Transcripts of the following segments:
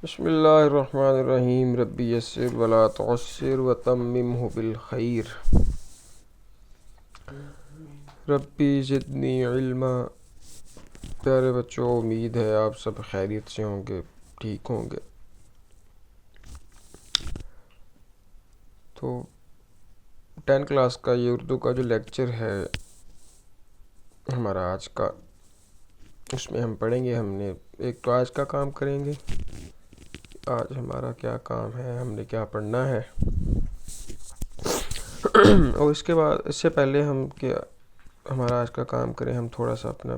بسم اللہ الرحمن الرحیم ربی یسر ولا تعسر وتممہ بالخیر ربی زدنی علما۔ پیارے بچوں، امید ہے آپ سب خیریت سے ہوں گے، ٹھیک ہوں گے۔ تو 10 کلاس کا یہ اردو کا جو لیکچر ہے ہمارا آج کا، اس میں ہم پڑھیں گے، ہم نے ایک تو آج کا کام کریں گے، آج ہمارا کیا کام ہے، ہم نے کیا پڑھنا ہے، اور اس کے بعد اس سے پہلے ہم کیا ہمارا آج کا کام کریں، ہم تھوڑا سا اپنا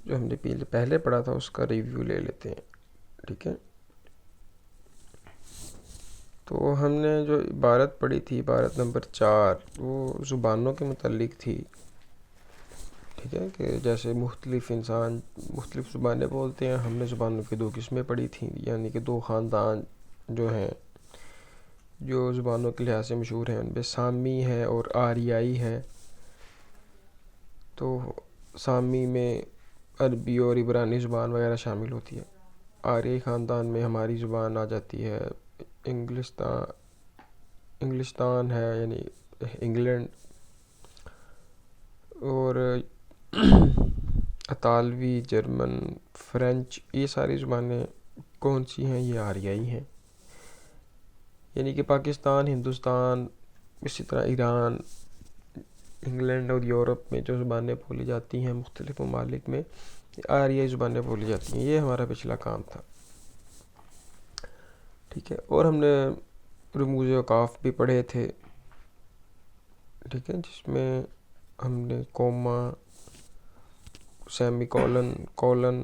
جو ہم نے پہلے پڑھا تھا اس کا ریویو لے لیتے ہیں، ٹھیک ہے۔ تو ہم نے جو عبارت پڑھی تھی، عبارت نمبر 4، وہ زبانوں کے متعلق تھی، ٹھیک ہے، کہ جیسے مختلف انسان مختلف زبانیں بولتے ہیں۔ ہم نے زبانوں کی 2 قسمیں پڑھی تھیں، یعنی کہ 2 خاندان جو ہیں جو زبانوں کے لحاظ سے مشہور ہیں، ان میں سامی ہے اور آریائی ہے۔ تو سامی میں عربی اور عبرانی زبان وغیرہ شامل ہوتی ہے۔ آریائی خاندان میں ہماری زبان آ جاتی ہے، انگلستان ہے، یعنی انگلینڈ، اور اطالوی، جرمن، فرینچ، یہ ساری زبانیں کون سی ہیں؟ یہ آریائی ہیں، یعنی کہ پاکستان، ہندوستان، اسی طرح ایران، انگلینڈ اور یورپ میں جو زبانیں بولی جاتی ہیں مختلف ممالک میں، آریائی زبانیں بولی جاتی ہیں۔ یہ ہمارا پچھلا کام تھا، ٹھیک ہے۔ اور ہم نے رموز اوقاف بھی پڑھے تھے، ٹھیک ہے، جس میں ہم نے کوما، سیمی کولن، کولن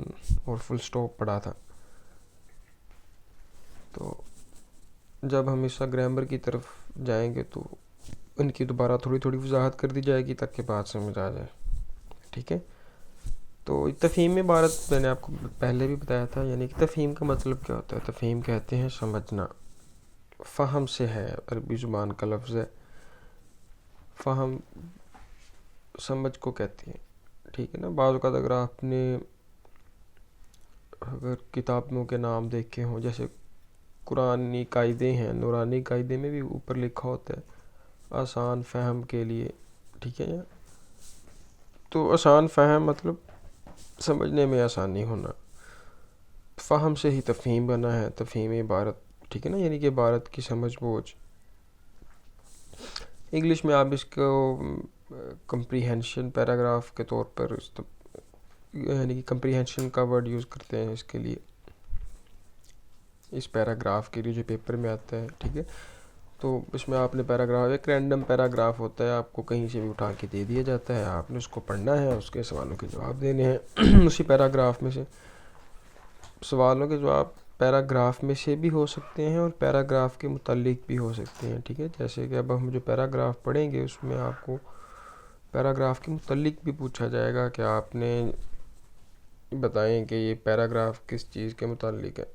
اور فل سٹاپ پڑھا تھا۔ تو جب ہم اس گرامر کی طرف جائیں گے تو ان کی دوبارہ تھوڑی تھوڑی وضاحت کر دی جائے گی تاکہ بات سمجھ آ جائے، ٹھیک ہے۔ تو تفہیم عبارت میں نے آپ کو پہلے بھی بتایا تھا، یعنی کہ تفہیم کا مطلب کیا ہوتا ہے؟ تفہیم کہتے ہیں سمجھنا، فہم سے ہے، عربی زبان کا لفظ ہے، فہم سمجھ کو کہتے ہیں، ٹھیک ہے نا۔ بعض اوقات اگر کتابوں کے نام دیکھے ہوں، جیسے قرآنی قاعدے ہیں، نورانی قاعدے میں بھی اوپر لکھا ہوتا ہے آسان فہم کے لیے، ٹھیک ہے۔ تو آسان فہم مطلب سمجھنے میں آسانی ہونا، فہم سے ہی تفہیم بنا ہے، تفہیم عبارت، ٹھیک ہے نا، یعنی کہ عبارت کی سمجھ بوجھ۔ انگلش میں آپ اس کو کمپریہنشن پیراگراف کے طور پر یعنی کہ کمپریہنشن کا ورڈ یوز کرتے ہیں اس کے لیے، اس پیراگراف کے لیے جو پیپر میں آتا ہے، ٹھیک ہے۔ تو اس میں آپ نے پیراگراف، ایک رینڈم پیراگراف ہوتا ہے، آپ کو کہیں سے بھی اٹھا کے دے دیا جاتا ہے، آپ نے اس کو پڑھنا ہے، اس کے سوالوں کے جواب دینے ہیں اسی پیراگراف میں سے۔ سوالوں کے جواب پیراگراف میں سے بھی ہو سکتے ہیں اور پیراگراف کے متعلق بھی ہو سکتے ہیں، ٹھیک ہے۔ جیسے کہ اب ہم جو پیراگراف پڑھیں گے اس میں آپ کو پیراگراف کے متعلق بھی پوچھا جائے گا کہ آپ نے بتائیں کہ یہ پیراگراف کس چیز کے متعلق ہے۔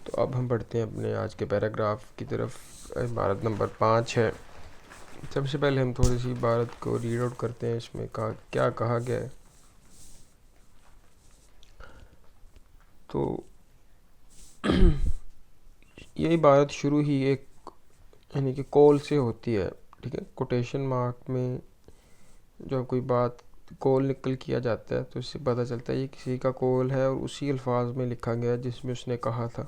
تو اب ہم پڑھتے ہیں اپنے آج کے پیراگراف کی طرف۔ عبارت نمبر 5 ہے۔ سب سے پہلے ہم تھوڑی سی عبارت کو ریڈ آؤٹ کرتے ہیں، اس میں کیا کہا گیا ہے۔ تو یہ عبارت شروع ہی ایک یعنی کہ کول سے ہوتی ہے، ٹھیک ہے۔ کوٹیشن مارک میں جب کوئی بات کول نکل کیا جاتا ہے تو اس سے پتہ چلتا ہے یہ کسی کا کول ہے، اور اسی الفاظ میں لکھا گیا جس میں اس نے کہا تھا۔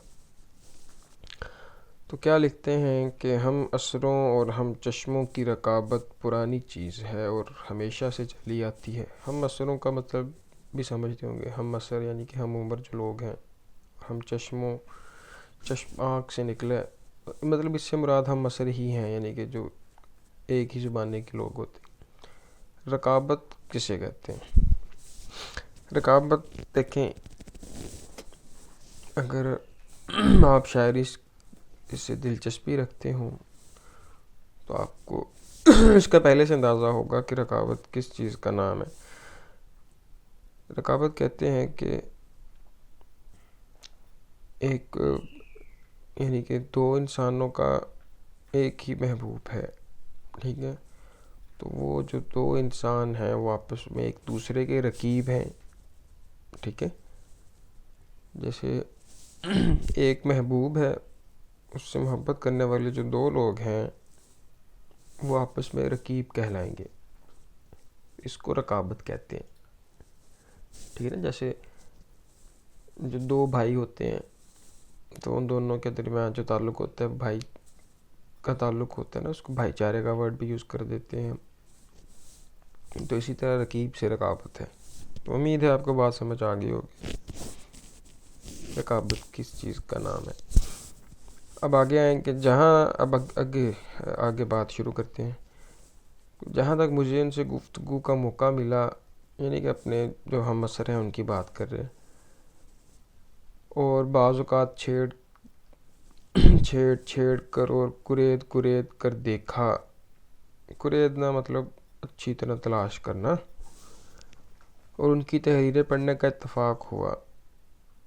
تو کیا لکھتے ہیں کہ ہم اثروں اور ہم چشموں کی رکابت پرانی چیز ہے اور ہمیشہ سے چلی آتی ہے۔ ہم اثروں کا مطلب بھی سمجھتے ہوں گے، ہم اثر یعنی کہ ہم عمر جو لوگ ہیں، ہم چشم آنکھ سے نکلے، مطلب اس سے مراد ہم اثر ہی ہیں، یعنی کہ جو ایک ہی زبانے کے لوگ ہوتے ہیں۔ رکابت کسے کہتے ہیں؟ رکابت دیکھیں، اگر آپ شاعری اس سے دلچسپی رکھتے ہوں تو آپ کو اس کا پہلے سے اندازہ ہوگا کہ رکابت کس چیز کا نام ہے۔ رکابت کہتے ہیں کہ ایک یعنی کہ 2 انسانوں کا ایک ہی محبوب ہے، ٹھیک ہے۔ تو وہ جو 2 انسان ہیں وہ آپس میں ایک دوسرے کے رقیب ہیں، ٹھیک ہے۔ جیسے ایک محبوب ہے، اس سے محبت کرنے والے جو دو لوگ ہیں وہ آپس میں رقیب کہلائیں گے، اس کو رقابت کہتے ہیں، ٹھیک ہے نا۔ جیسے جو دو بھائی ہوتے ہیں تو ان دونوں کے درمیان جو تعلق ہوتا ہے، بھائی کا تعلق ہوتا ہے نا، اس کو بھائی چارے کا ورڈ بھی یوز کر دیتے ہیں۔ تو اسی طرح رقیب سے رقابت ہے۔ تو امید ہے آپ کو بات سمجھ آ گئی ہوگی رقابت کس چیز کا نام ہے۔ اب آگے آئیں کہ آگے بات شروع کرتے ہیں۔ جہاں تک مجھے ان سے گفتگو کا موقع ملا، یعنی کہ اپنے جو ہم عصر ہیں ان کی بات کر رہے ہیں، اور بعض اوقات چھیڑ کر اور کرید کر دیکھا، کریدنا مطلب اچھی طرح تلاش کرنا، اور ان کی تحریریں پڑھنے کا اتفاق ہوا۔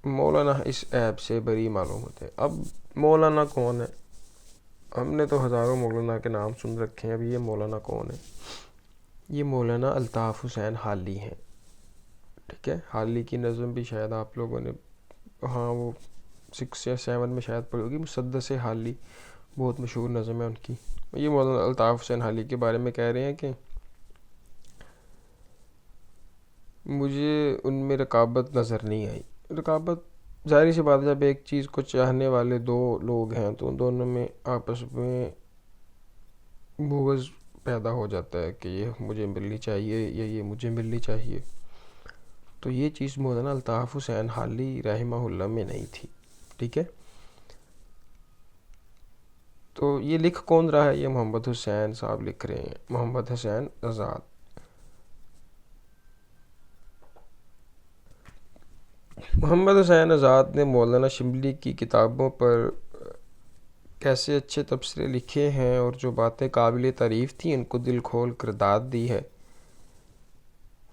مولانا اس عیب سے بری معلوم ہوتے ہیں۔ اب مولانا کون ہے؟ ہم نے تو ہزاروں مولانا کے نام سن رکھے ہیں، اب یہ مولانا کون ہے؟ یہ مولانا الطاف حسین حالی ہیں، ٹھیک ہے۔ حالی کی نظم بھی شاید آپ لوگوں نے وہ 6 یا 7 میں شاید پڑھی ہوگی، مسدس حالی، بہت مشہور نظم ہے ان کی۔ یہ مولانا الطاف حسین حالی کے بارے میں کہہ رہے ہیں کہ مجھے ان میں رقابت نظر نہیں آئی۔ رقابت ظاہر سی بات ہے، جب ایک چیز کو چاہنے والے دو لوگ ہیں تو ان دونوں میں آپس میں بغض پیدا ہو جاتا ہے کہ یہ مجھے ملنی چاہیے یا یہ مجھے ملنی چاہیے۔ تو یہ چیز مولانا الطاف حسین حالی رحمہ اللہ میں نہیں تھی، ٹھیک ہے۔ تو یہ لکھ کون رہا ہے؟ یہ محمد حسین صاحب لکھ رہے ہیں، محمد حسین آزاد۔ محمد حسین آزاد نے مولانا شبلی کی کتابوں پر کیسے اچھے تبصرے لکھے ہیں، اور جو باتیں قابل تعریف تھیں ان کو دل کھول کر داد دی ہے،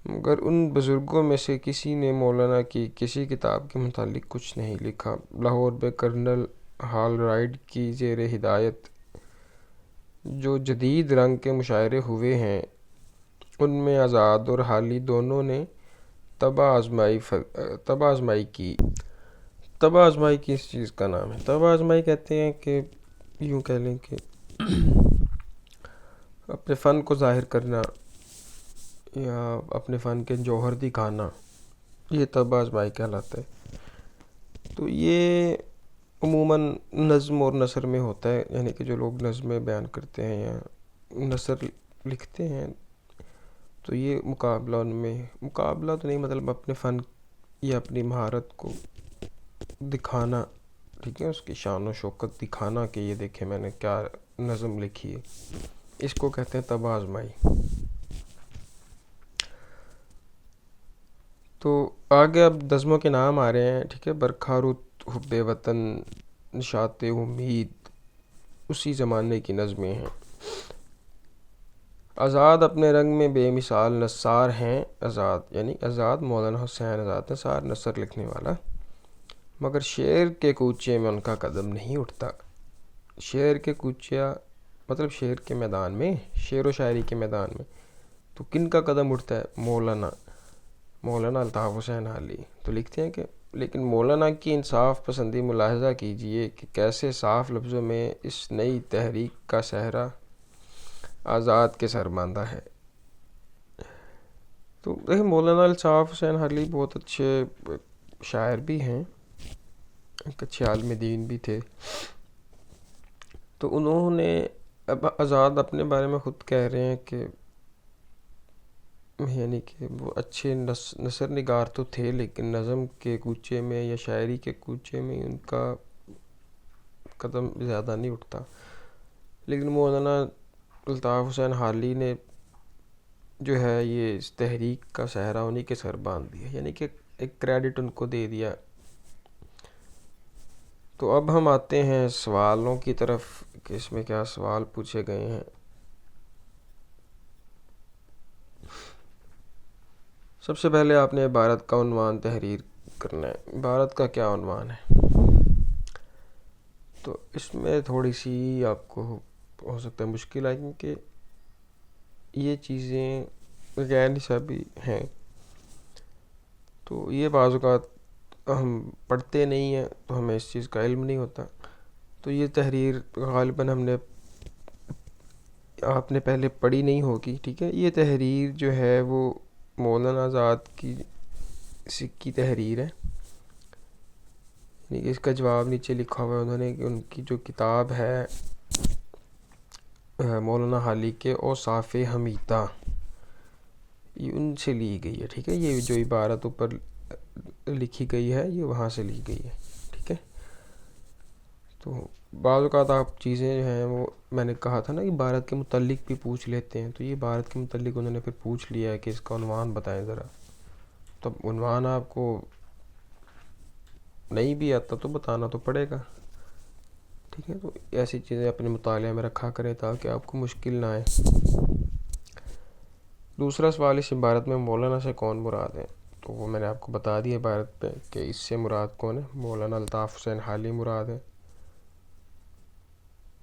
مگر ان بزرگوں میں سے کسی نے مولانا کی کسی کتاب کے متعلق کچھ نہیں لکھا۔ لاہور میں کرنل ہال رائڈ کی زیر ہدایت جو جدید رنگ کے مشاعرے ہوئے ہیں، ان میں آزاد اور حالی دونوں نے طبع آزمائی کی۔ طبع آزمائی کس چیز کا نام ہے؟ طبع آزمائی کہتے ہیں کہ یوں کہہ لیں کہ اپنے فن کو ظاہر کرنا یا اپنے فن کے جوہر دکھانا، یہ طبع آزمائی کہلاتا ہے۔ تو یہ عموماً نظم اور نثر میں ہوتا ہے، یعنی کہ جو لوگ نظمیں بیان کرتے ہیں یا نثر لکھتے ہیں تو یہ مقابلہ ان میں، مقابلہ تو نہیں، مطلب اپنے فن یا اپنی مہارت کو دکھانا، ٹھیک ہے، اس کی شان و شوکت دکھانا کہ یہ دیکھیں میں نے کیا نظم لکھی ہے، اس کو کہتے ہیں طبع آزمائی۔ تو آگے اب نظموں کے نام آ رہے ہیں، ٹھیک ہے۔ برکھا رت، حب وطن، نشاط امید، اسی زمانے کی نظمیں ہیں۔ آزاد اپنے رنگ میں بے مثال نثار ہیں، آزاد یعنی آزاد مولانا حسین آزاد نثار، نثر لکھنے والا، مگر شعر کے کوچے میں ان کا قدم نہیں اٹھتا۔ شعر کے کوچہ مطلب شعر کے میدان میں، شعر و شاعری کے میدان میں تو کن کا قدم اٹھتا ہے؟ مولانا الطاف حسین حالی۔ تو لکھتے ہیں کہ لیکن مولانا کی انصاف پسندی ملاحظہ کیجئے کہ کیسے صاف لفظوں میں اس نئی تحریک کا صحرا آزاد کے سر باندھا ہے۔ تو دیکھیں مولانا الطاف حسین حالی بہت اچھے شاعر بھی ہیں، ایک اچھے عالم دین بھی تھے۔ تو انہوں نے اب آزاد اپنے بارے میں خود کہہ رہے ہیں کہ یعنی کہ وہ اچھے نثر نگار تو تھے، لیکن نظم کے کوچے میں یا شاعری کے کوچے میں ان کا قدم زیادہ نہیں اٹھتا۔ لیکن مولانا الطاف حسین حالی نے جو ہے یہ اس تحریک کا صحرا انہی کے سر باندھ دیا، یعنی کہ ایک کریڈٹ ان کو دے دیا۔ تو اب ہم آتے ہیں سوالوں کی طرف کہ اس میں کیا سوال پوچھے گئے ہیں۔ سب سے پہلے آپ نے عبارت کا عنوان تحریر کرنا ہے۔ عبارت کا کیا عنوان ہے؟ تو اس میں تھوڑی سی آپ کو ہو سکتا ہے مشکل آئے، کیونکہ یہ چیزیں غیر نصابی ہیں، تو یہ بعض اوقات ہم پڑھتے نہیں ہیں تو ہمیں اس چیز کا علم نہیں ہوتا. تو یہ تحریر غالباً آپ نے پہلے پڑھی نہیں ہوگی. ٹھیک ہے، یہ تحریر جو ہے وہ مولانا آزاد کی تحریر ہے. اس کا جواب نیچے لکھا ہوا ہے انہوں نے کہ ان کی جو کتاب ہے مولانا حالی کے اوصاف حمیدہ، یہ ان سے لی گئی ہے. ٹھیک ہے، یہ جو عبارت اوپر لکھی گئی ہے یہ وہاں سے لی گئی ہے. ٹھیک ہے، تو بعض اوقات آپ چیزیں جو ہیں وہ میں نے کہا تھا نا کہ عبارت کے متعلق بھی پوچھ لیتے ہیں، تو یہ عبارت کے متعلق انہوں نے پھر پوچھ لیا ہے کہ اس کا عنوان بتائیں ذرا. تب عنوان آپ کو نہیں بھی آتا تو بتانا تو پڑے گا. ٹھیک ہے، تو ایسی چیزیں اپنے مطالعے میں رکھا کریں تاکہ آپ کو مشکل نہ آئے. دوسرا سوال، اس عبارت میں مولانا سے کون مراد ہے؟ تو وہ میں نے آپ کو بتا دیا عبارت پہ کہ اس سے مراد کون ہے، مولانا الطاف حسین حالی مراد ہے.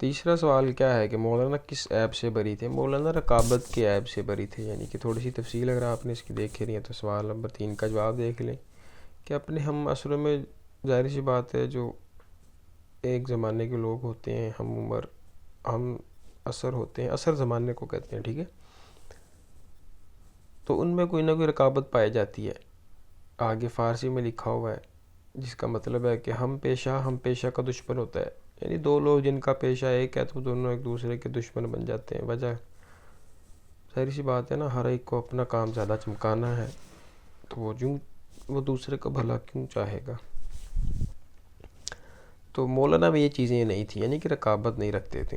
تیسرا سوال کیا ہے کہ مولانا کس عیب سے بری تھے؟ مولانا رقابت کے عیب سے بری تھے. یعنی کہ تھوڑی سی تفصیل اگر آپ نے اس کی دیکھ رہی ہے تو سوال نمبر 3 کا جواب دیکھ لیں کہ اپنے ہم عصروں میں ظاہر سی بات ہے جو ایک زمانے کے لوگ ہوتے ہیں، ہم عمر ہم عصر ہوتے ہیں، عصر زمانے کو کہتے ہیں. ٹھیک ہے، تو ان میں کوئی نہ کوئی رقابت پائی جاتی ہے. آگے فارسی میں لکھا ہوا ہے جس کا مطلب ہے کہ ہم پیشہ کا دشمن ہوتا ہے. یعنی دو لوگ جن کا پیشہ ایک ہے تو دونوں ایک دوسرے کے دشمن بن جاتے ہیں. وجہ ظاہر سی بات ہے نا، ہر ایک کو اپنا کام زیادہ چمکانا ہے تو وہ دوسرے کو بھلا کیوں چاہے گا. تو مولانا میں یہ چیزیں نہیں تھیں، یعنی کہ رقابت نہیں رکھتے تھے.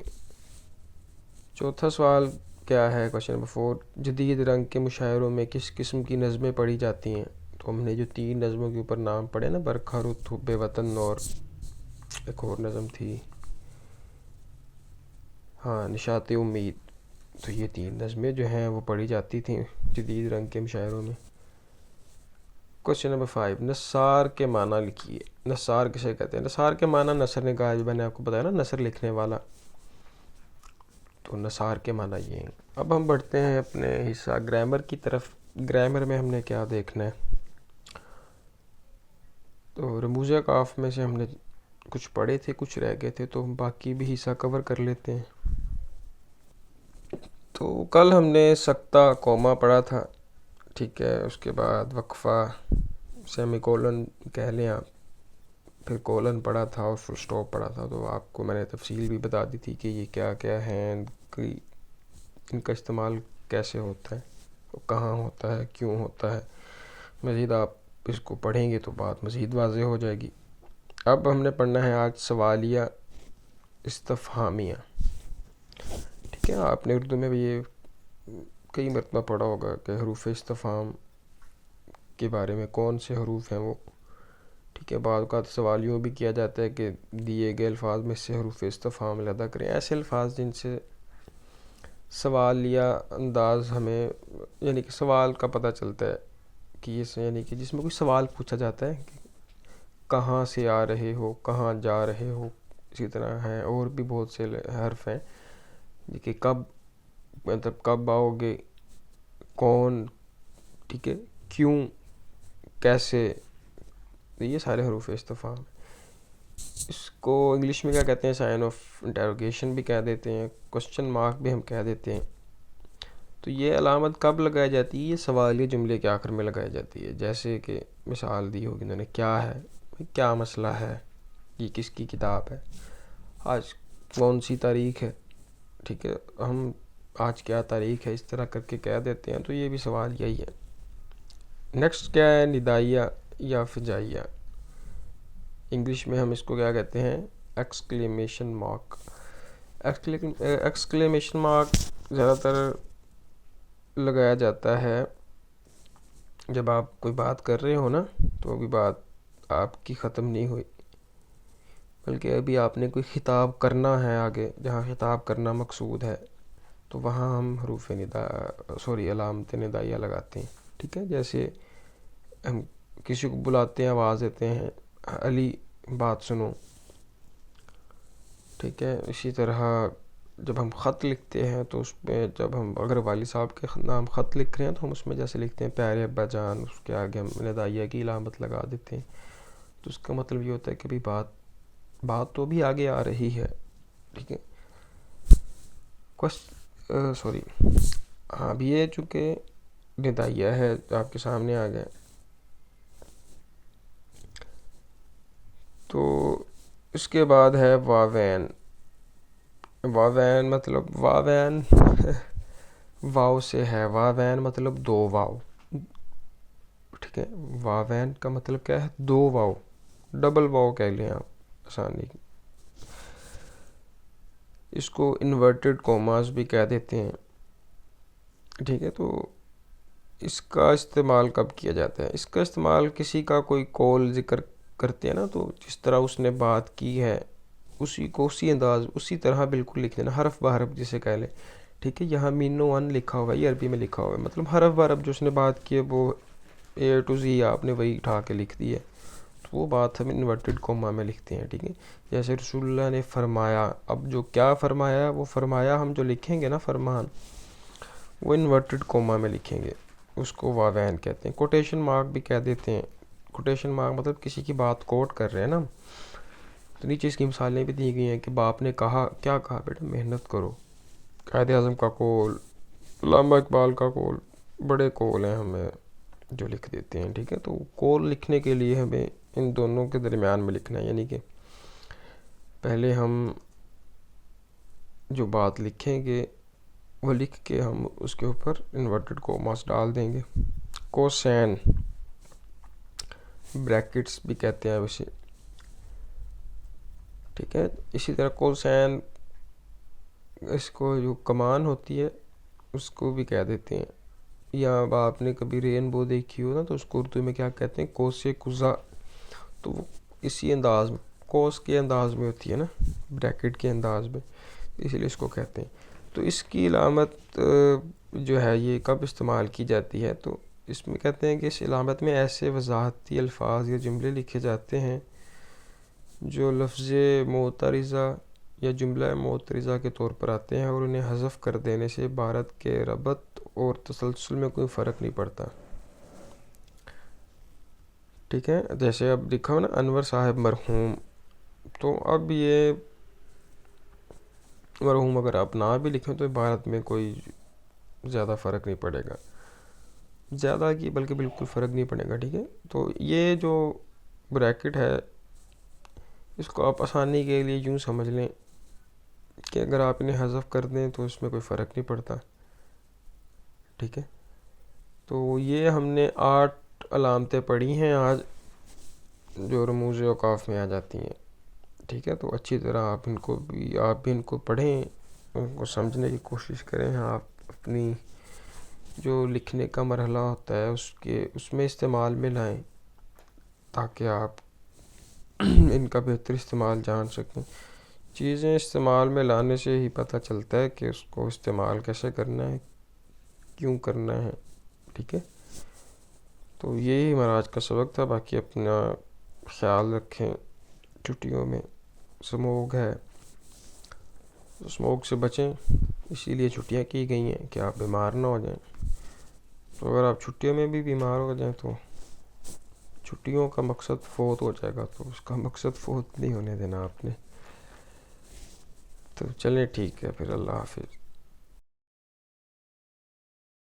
چوتھا سوال کیا ہے، کوشچن نمبر 4، جدید رنگ کے مشاعروں میں کس قسم کی نظمیں پڑھی جاتی ہیں؟ تو ہم نے جو 3 نظموں کے اوپر نام پڑھے نا، برکھا رت، حب وطن اور ایک اور نظم تھی نشاط امید، تو یہ 3 نظمیں جو ہیں وہ پڑھی جاتی تھیں جدید رنگ کے مشاعروں میں. کوشچن نمبر 5، نثار کے معنی لکھیے. نثار کسے کہتے ہیں؟ نثار کے معنی نثر نے کہا، میں نے آپ کو بتایا نا نثر لکھنے والا، تو نثار کے معنی یہ ہیں. اب ہم بڑھتے ہیں اپنے حصہ گرامر کی طرف. گرامر میں ہم نے کیا دیکھنا ہے؟ تو رموز کاف میں سے ہم نے کچھ پڑھے تھے، کچھ رہ گئے تھے، تو ہم باقی بھی حصہ کور کر لیتے ہیں. تو کل ہم نے سکتہ کوما پڑھا تھا. ٹھیک ہے، اس کے بعد وقفہ، سیمی کولن کہہ لیں آپ، پھر کولن پڑھا تھا اور فل سٹاپ پڑھا تھا. تو آپ کو میں نے تفصیل بھی بتا دی تھی کہ یہ کیا کیا ہیں، ان کا استعمال کیسے ہوتا ہے، کہاں ہوتا ہے، کیوں ہوتا ہے. مزید آپ اس کو پڑھیں گے تو بات مزید واضح ہو جائے گی. اب ہم نے پڑھنا ہے آج سوالیہ استفہامیہ. ٹھیک ہے، آپ نے اردو میں بھی یہ کئی مرتبہ پڑھا ہوگا کہ حروف استفہام کے بارے میں کون سے حروف ہیں وہ. ٹھیک ہے، بعض اوقات سوال یوں بھی کیا جاتا ہے کہ دیے گئے الفاظ میں سے حروف استفہام علیحدہ کریں. ایسے الفاظ جن سے سوال یا انداز ہمیں، یعنی کہ سوال کا پتہ چلتا ہے کہ یعنی کہ جس میں کوئی سوال پوچھا جاتا ہے کہ کہاں سے آ رہے ہو، کہاں جا رہے ہو. اسی طرح ہیں اور بھی بہت سے حرف ہیں کہ کب، مطلب کب آؤ گے، کون، ٹھیک ہے، کیوں، کیسے. یہ سارے حروف استفہام. اس کو انگلش میں کیا کہتے ہیں؟ سائن آف انٹروگیشن بھی کہہ دیتے ہیں، کوسچن مارک بھی ہم کہہ دیتے ہیں. تو یہ علامت کب لگائی جاتی ہے؟ یہ سوالیہ جملے کے آخر میں لگائی جاتی ہے. جیسے کہ مثال دی ہوگی انہوں نے، کیا ہے، کیا مسئلہ ہے، یہ کس کی کتاب ہے، آج کون سی تاریخ ہے. ٹھیک ہے، ہم آج کیا تاریخ ہے اس طرح کر کے کہہ دیتے ہیں. تو یہ بھی سوال یہی ہے. نیکسٹ کیا ہے؟ ندائیہ یا فجائیہ. انگلش میں ہم اس کو کیا کہتے ہیں؟ Exclamation mark. ایکسکلیمیشن مارک زیادہ تر لگایا جاتا ہے جب آپ کوئی بات کر رہے ہو نا، تو ابھی بات آپ کی ختم نہیں ہوئی، بلکہ ابھی آپ نے کوئی خطاب کرنا ہے آگے، جہاں خطاب کرنا مقصود ہے، تو وہاں ہم علامت ندائیہ لگاتے ہیں. ٹھیک ہے، جیسے ہم کسی کو بلاتے ہیں، آواز دیتے ہیں، علی بات سنو. ٹھیک ہے، اسی طرح جب ہم خط لکھتے ہیں تو اس میں جب ہم اگر والد صاحب کے نام خط لکھ رہے ہیں تو ہم اس میں جیسے لکھتے ہیں پیارے ابا جان، اس کے آگے ہم ندائیہ کی علامت لگا دیتے ہیں. تو اس کا مطلب یہ ہوتا ہے کہ بھی بات تو بھی آگے آ رہی ہے، ٹھیک ہے. سوری، ہاں اب یہ چونکہ ندائیہ ہے آپ کے سامنے آ گیا. تو اس کے بعد ہے واوین. واوین مطلب واوین واو سے ہے. واوین مطلب دو واو، ٹھیک ہے. واوین کا مطلب کیا ہے؟ دو واو، ڈبل واو کہہ لیں آپ آسانی. اس کو انورٹڈ کوماز بھی کہہ دیتے ہیں، ٹھیک ہے. تو اس کا استعمال کب کیا جاتا ہے؟ اس کا استعمال کسی کا کوئی قول ذکر کرتے ہیں نا، تو جس طرح اس نے بات کی ہے اسی کو اسی انداز اسی طرح بالکل لکھ دینا، حرف بہ حرف جسے کہہ لیں، ٹھیک ہے. یہاں مینو ون لکھا ہوا ہے، یہ عربی میں لکھا ہوا ہے، مطلب حرف بہ حرف جو اس نے بات کی ہے وہ اے ٹو زی آپ نے وہی اٹھا کے لکھ دی ہے، تو وہ بات ہم انورٹڈ کوما میں لکھتے ہیں، ٹھیک ہے. جیسے رسول اللہ نے فرمایا، اب جو کیا فرمایا وہ فرمایا ہم جو لکھیں گے نا فرمان، وہ انورٹڈ کوما میں لکھیں گے، اس کو واوین کہتے ہیں. کوٹیشن مارک بھی کہہ دیتے ہیں. کوٹیشن مارک مطلب کسی کی بات کوٹ کر رہے ہیں نا. تو نیچے اس کی مثالیں بھی دی گئی ہیں کہ باپ نے کہا، کیا کہا؟ بیٹا محنت کرو. قائد اعظم کا قول، علامہ اقبال کا قول، بڑے قول ہیں ہمیں جو لکھ دیتے ہیں، ٹھیک ہے. تو قول لکھنے کے لیے ہمیں ان دونوں کے درمیان میں لکھنا ہے، یعنی کہ پہلے ہم جو بات لکھیں گے وہ لکھ کے ہم اس کے اوپر انورٹڈ کوماس ڈال دیں گے. کوسین بریکٹس بھی کہتے ہیں اسے، ٹھیک ہے. اسی طرح کوسین، اس کو جو کمان ہوتی ہے اس کو بھی کہہ دیتے ہیں. یا اب آپ نے کبھی رینبو دیکھی ہو نا، تو اس کو اردو میں کیا کہتے ہیں؟ کوسے قزا. تو وہ اسی انداز میں، کوس کے انداز میں ہوتی ہے نا، بریکٹ کے انداز میں، اسی لیے اس کو کہتے ہیں. تو اس کی علامت جو ہے یہ کب استعمال کی جاتی ہے؟ تو اس میں کہتے ہیں کہ اس علامت میں ایسے وضاحتی الفاظ یا جملے لکھے جاتے ہیں جو لفظ معترضہ یا جملہ معترضہ کے طور پر آتے ہیں، اور انہیں حذف کر دینے سے عبارت کے ربط اور تسلسل میں کوئی فرق نہیں پڑتا، ٹھیک ہے. جیسے اب لکھا ہو نا انور صاحب مرحوم، تو اب یہ مرحوم اگر آپ نہ بھی لکھیں تو عبارت میں کوئی زیادہ فرق نہیں پڑے گا، زیادہ کی بلکہ بالکل فرق نہیں پڑے گا، ٹھیک ہے. تو یہ جو بریکٹ ہے اس کو آپ آسانی کے لیے یوں سمجھ لیں کہ اگر آپ انہیں حذف کر دیں تو اس میں کوئی فرق نہیں پڑتا، ٹھیک ہے. تو یہ ہم نے 8 علامتیں پڑھی ہیں آج جو رموز اوقاف میں آ جاتی ہیں، ٹھیک ہے. تو اچھی طرح آپ بھی ان کو پڑھیں، ان کو سمجھنے کی کوشش کریں. آپ اپنی جو لکھنے کا مرحلہ ہوتا ہے اس میں استعمال میں لائیں تاکہ آپ ان کا بہتر استعمال جان سکیں. چیزیں استعمال میں لانے سے ہی پتہ چلتا ہے کہ اس کو استعمال کیسے کرنا ہے، کیوں کرنا ہے، ٹھیک ہے. تو یہی ہمارا آج کا سبق تھا. باقی اپنا خیال رکھیں. چھٹیوں میں سموگ ہے، سموگ سے بچیں، اسی لیے چھٹیاں کی گئی ہیں کہ آپ بیمار نہ ہو جائیں. تو اگر آپ چھٹیوں میں بھی بیمار ہو جائیں تو چھٹیوں کا مقصد فوت ہو جائے گا، تو اس کا مقصد فوت نہیں ہونے دینا آپ نے. تو چلیں ٹھیک ہے پھر، اللہ حافظ.